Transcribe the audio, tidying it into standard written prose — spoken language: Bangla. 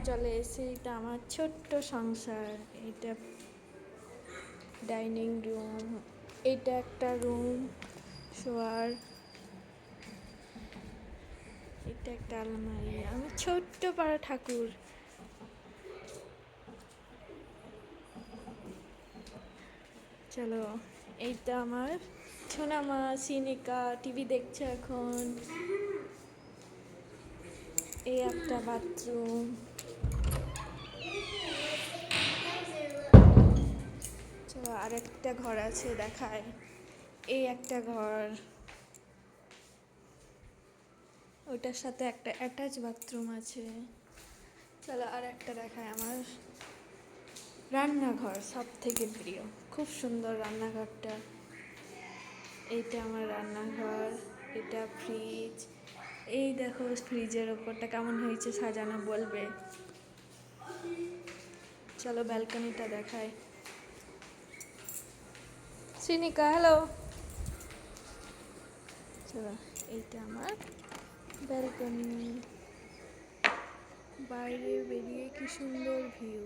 চলে এসে, এটা আমার ছোট্ট সংসার। এটা ডাইনিং রুম, এটা একটা রুম শোয়ার, এটা একটা আলমারি। আমি ছোট্ট পাড়া ঠাকুর। চলো, এইটা আমার সোনামা সিনিকা টিভি দেখছে এখন। এই একটা বাথরুম। চলো, আরেকটা ঘর আছে দেখায়। এই একটা ঘর, ওটার সাথে একটা অ্যাটাচ বাথরুম আছে। চলো আর একটা দেখায়, আমার রান্নাঘর সব থেকে প্রিয়। খুব সুন্দর রান্নাঘরটা। এইটা আমার রান্নাঘর, এটা ফ্রিজ। এই দেখো ফ্রিজের ওপরটা কেমন হয়েছে সাজানো, বলবে। চলো ব্যালকনিটা দেখায়। সিনিকা হ্যালো। চলো, এইটা আমার ব্যালকনি। বাইরে বেরিয়ে কি সুন্দর ভিউ।